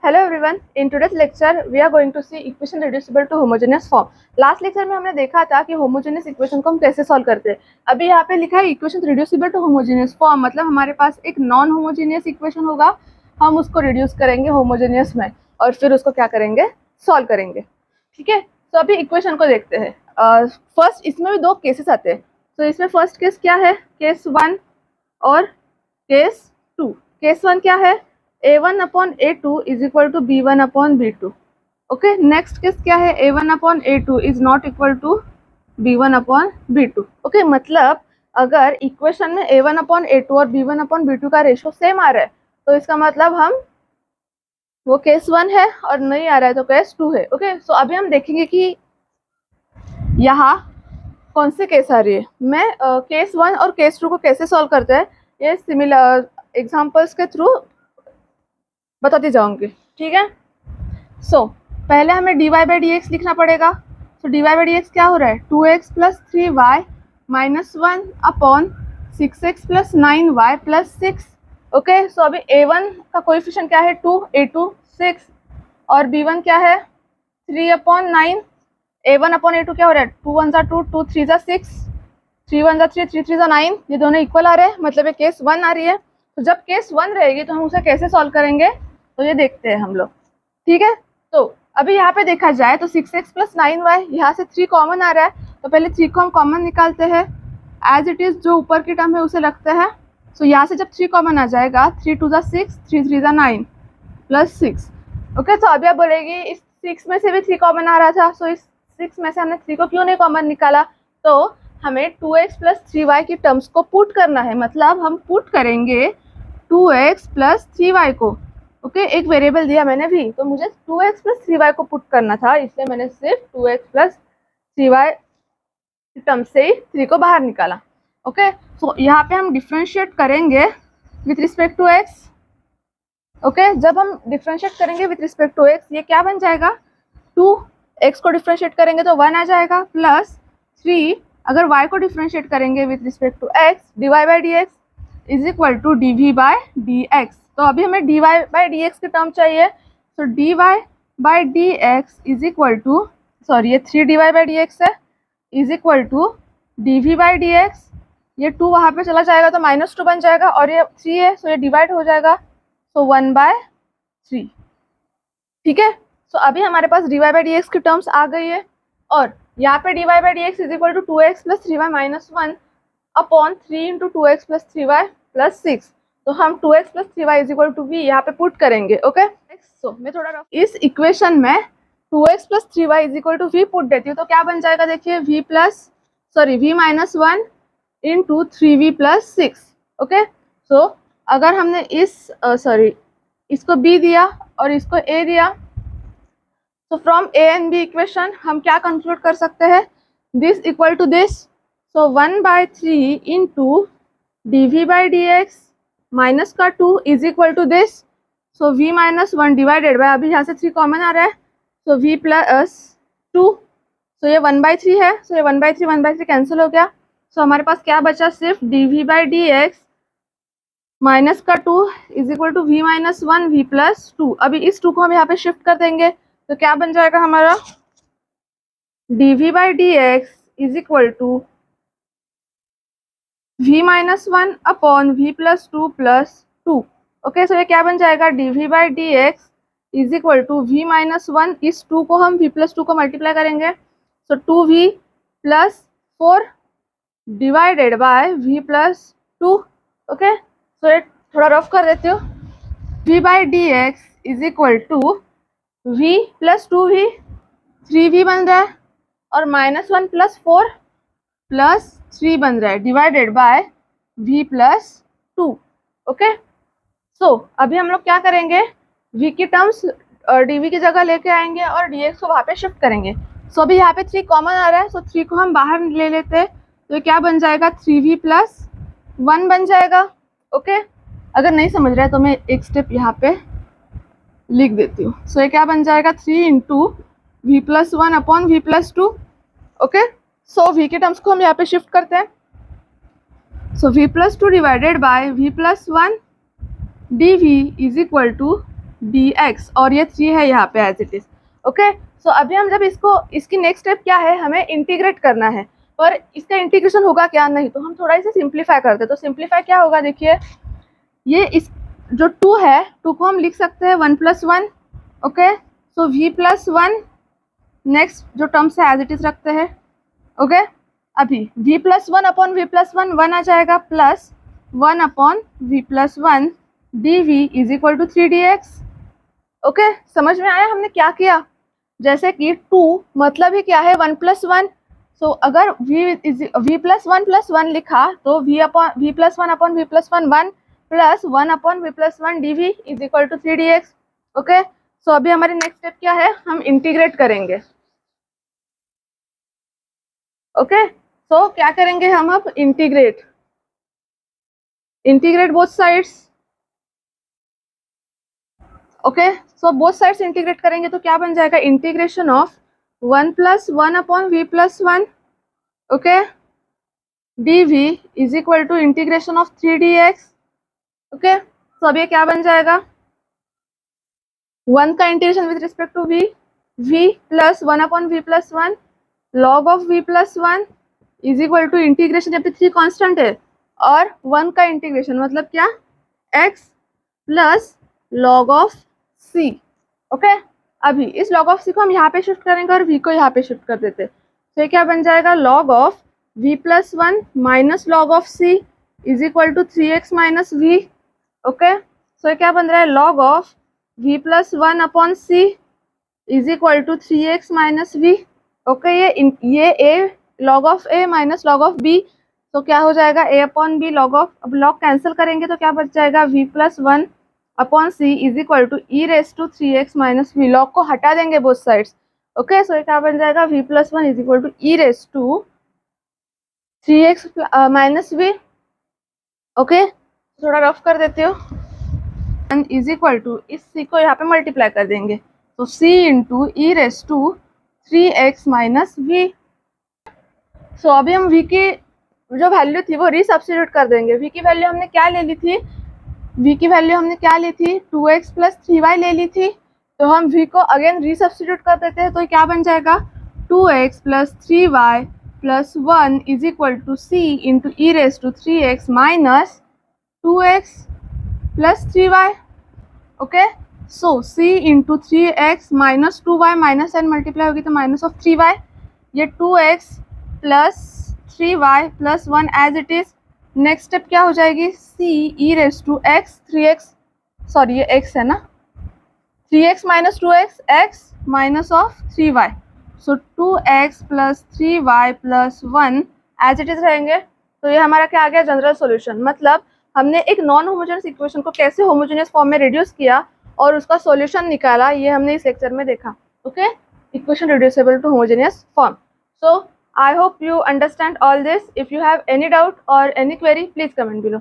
Hello everyone, in today's lecture we are going to see equation reducible to homogeneous form. Last lecture में हमने देखा था कि homogeneous equation को हम कैसे सॉल्व करते हैं। अभी यहाँ पे लिखा है equation reducible to homogeneous form, मतलब हमारे पास एक नॉन होमोजेनियस इक्वेशन होगा, हम उसको रिड्यूस करेंगे होमोजेनियस में और फिर उसको क्या करेंगे, सॉल्व करेंगे। ठीक है, तो अभी इक्वेशन को देखते हैं। फर्स्ट इसमें भी दो केसेस आते हैं। तो इसमें फर्स्ट केस क्या है, केस 1 और केस 2। केस 1 क्या है, a1/a2 is equal to b1/b2। Okay, next case क्या है, a1/a2 is not equal to b1/b2। Okay, मतलब अगर इक्वेशन में a1/a2 और b1/b2 का रेशो सेम आ रहा है तो इसका मतलब हम वो केस 1 है, और नहीं आ रहा है तो केस 2 है। ओके, सो अभी हम देखेंगे कि यहाँ कौन सी केस आ रही है। मैं केस 1 और केस 2 को कैसे सॉल्व करते हैं ये सिमिलर एग्जांपल्स के थ्रू बताती जाऊंगी। ठीक है, सो पहले हमें dy/dx लिखना पड़ेगा। तो dy/dx क्या हो रहा है, 2x + 3y - 1/6x + 9y + 6। Okay, so अभी a1 का कोएफिशिएंट क्या है, 2, a2 6 और b1 क्या है 3/9। a1/a2 क्या हो रहा है, 2 1 = 2, 2 3 = 6, 3 1 = 3, 3 3 = 9। ये दोनों इक्वल आ रहे हैं, मतलब ये केस 1 आ रही है। तो जब केस 1 रहेगी तो हम उसे कैसे सॉल्व करेंगे, तो ये देखते हैं हम लोग। ठीक है, तो अभी यहाँ पे देखा जाए तो 6x + 9y, यहाँ से 3 कॉमन आ रहा है, तो पहले 3 को हम कॉमन निकालते हैं। एज इट इज़ जो ऊपर की टर्म है उसे रखते हैं। सो यहाँ से जब 3 कॉमन आ जाएगा, 3 2 = 6, 3 3 = 9 + 6। ओके, तो अभी आप बोलेगी इस 6 में से भी 3 कॉमन आ रहा था, सो इस 6 में से हमने 3 को क्यों नहीं कॉमन निकाला। तो हमें 2x + 3y की टर्म्स को पुट करना है, मतलब हम पुट करेंगे 2x + 3y को। ओके, एक वेरिएबल दिया मैंने भी, तो मुझे 2x + 3y को पुट करना था, इसलिए मैंने सिर्फ 2x + 3y टर्म से ही 3 को बाहर निकाला। ओके, सो यहाँ पे हम डिफ्रेंशिएट करेंगे with respect to x। Okay, जब हम डिफ्रेंशिएट करेंगे विथ रिस्पेक्ट टू x, ये क्या बन जाएगा, 2x को डिफ्रेंशिएट करेंगे तो 1 आ जाएगा, प्लस 3 अगर y को डिफ्रेंशिएट करेंगे with respect to x, dy/dx is equal to dv/dx। तो अभी हमें dy/dx की टर्म चाहिए, तो dy/dx is equal to, sorry ये 3 dy/dx है, इज इक्वल टू dv/dx। ये 2 वहाँ पे चला जाएगा तो -2 बन जाएगा, और ये 3 है सो ये डिवाइड हो जाएगा, तो 1/3। ठीक है, सो अभी हमारे पास dy/dx की टर्म्स आ गई है, और यहाँ पे dy/dx is equal to 2x + 3y - 1/3 × 2x + 3y + 6। तो हम 2x + 3y is equal to v यहाँ पे पुट करेंगे। ओके, सो मैं थोड़ा इस इक्वेशन में 2x + 3y is equal to v put देती हूँ, तो क्या बन जाएगा, देखिए v - 1 × 3v + 6। ओके, सो अगर हमने इसको b दिया और इसको a दिया, तो from a and b equation हम क्या कंक्लूड कर सकते हैं, this equal to this. So 1/3 × dv/dx minus का 2 is equal to this. So v - 1 divided by, अभी यहाँ से 3 कॉमन आ रहा है, सो v + 2। सो ये 1/3 है, सो ये 1/3 कैंसिल हो गया। सो हमारे पास क्या बचा, सिर्फ dv/dx माइनस का 2 is equal to v - 1 v + 2। अभी इस 2 को हम यहाँ पे शिफ्ट कर देंगे, तो क्या बन जाएगा हमारा, dv/dx is equal to v - 1/v + 2 + 2। Okay, so ये क्या बन जाएगा, dv/dx is equal to v - 1, इस 2 को हम v + 2 को मल्टीप्लाई करेंगे, so 2v + 4 divided by v + 2। Okay, so ये थोड़ा रफ कर देती हूँ, v/dx is equal to v + 2v, 3v बन रहा है, और -1 + 4 + 3 बन रहा है, divided by v + 2। Okay, so अभी हम लोग क्या करेंगे, v की टर्म्स dv की जगह लेके आएंगे और dx को वहाँ पे शिफ्ट करेंगे। सो अभी यहाँ पे 3 कॉमन आ रहा है, सो 3 को हम बाहर ले लेते हैं, तो क्या बन जाएगा, 3v + 1 बन जाएगा। ओके, अगर नहीं समझ रहा है तो मैं एक स्टेप यहाँ पे लिख देती हूँ। सो ये क्या बन जाएगा, 3 × v + 1/v + 2। Okay, so v के टर्म्स को हम यहाँ पे शिफ्ट करते हैं, so v + 2 divided by v + 1 dv is equal to dx और ये 3 है यहाँ पे as it is. Okay, so अभी हम जब इसकी नेक्स्ट स्टेप क्या है, हमें इंटीग्रेट करना है, पर इसका इंटीग्रेशन होगा क्या, नहीं, तो हम थोड़ा इसे सिंप्लीफाई करते हैं। तो सिंप्लीफाई क्या होगा, देखिए ये इस जो 2 है, 2 को हम लिख सकते हैं 1 + 1। ओके, सो v + 1 नेक्स्ट जो टर्म्स है एज इट इज रखते हैं। ओके, अभी v + 1 अपॉन v + 1 1 आ जाएगा, plus 1 upon v + 1 dv is equal to 3 dx। Okay, समझ में आया हमने क्या किया? जैसे कि 2 मतलब ही क्या है, 1 + 1। सो अगर v + 1 लिखा तो v + 1 upon v + 1 1 plus 1 upon v + 1 dv is equal to 3 dx। Okay, so अभी हमारी नेक्स्ट स्टेप क्या है, हम इंटीग्रेट करेंगे। ओके, सो क्या करेंगे हम अब, integrate both sides. Okay, so both sides integrate करेंगे तो क्या बन जाएगा, integration of 1 + 1 upon v + 1 okay dv is equal to integration of 3 dx। Okay, so अब ये क्या बन जाएगा, 1 का integration with respect to v plus 1 upon v + 1 log of v + 1 is equal to integration, जब 3 कांस्टेंट है और 1 का इंटीग्रेशन मतलब क्या, x plus log of c। Okay, अभी इस log ऑफ c को हम यहाँ पे शिफ्ट करेंगे और v को यहाँ पे शिफ्ट कर देते, तो ये क्या बन जाएगा, log of v + 1 minus log of c is equal to 3x minus v। Okay, so ये क्या बन रहा है, log of v + 1 upon c is equal to 3x minus v। Okay, ये a log of a minus log of b, तो क्या हो जाएगा, a upon b log of, अब log कैंसिल करेंगे तो क्या बच जाएगा, v + 1 upon c is equal to e⁻³ minus v। log को हटा देंगे बोथ साइड्स। ओके, सो ये क्या बन जाएगा, v + 1 is equal to e⁻³ minus v। Okay, थोड़ा रफ कर देती हूँ, इज इक्वल टू इस c को यहाँ पे मल्टीप्लाई कर देंगे, तो c into e⁻³ minus v। सो अभी हम v की जो वैल्यू थी वो रीसब्स्टिट्यूट कर देंगे। v की वैल्यू हमने क्या ले ली थी, 2x + 3y ले ली थी, तो हम v को अगेन रीसब्स्टिट्यूट कर देते हैं, तो क्या बन जाएगा, 2x + 3y + 1 is equal to c into e⁻³ minus 2x + 3y। Okay, so c into 3x minus 2y minus n multiply होगी तो माइनस ऑफ 3y, ये 2x + 3y + 1 as it is. Next step क्या हो जाएगी, c e⁻x 3x, sorry ये x है ना, 3x minus 2x x minus of 3y, so 2x + 3y + 1 as it is रहेंगे। तो ये हमारा क्या आ गया, जनरल सॉल्यूशन। मतलब हमने एक नॉन होमोजेनियस इक्वेशन को कैसे होमोजेनियस फॉर्म में रिड्यूस किया और उसका सॉल्यूशन निकाला, ये हमने इस लेक्चर में देखा। Okay, equation reducible to homogeneous form. So I hope you understand all this. If you have any doubt or any query, please comment below.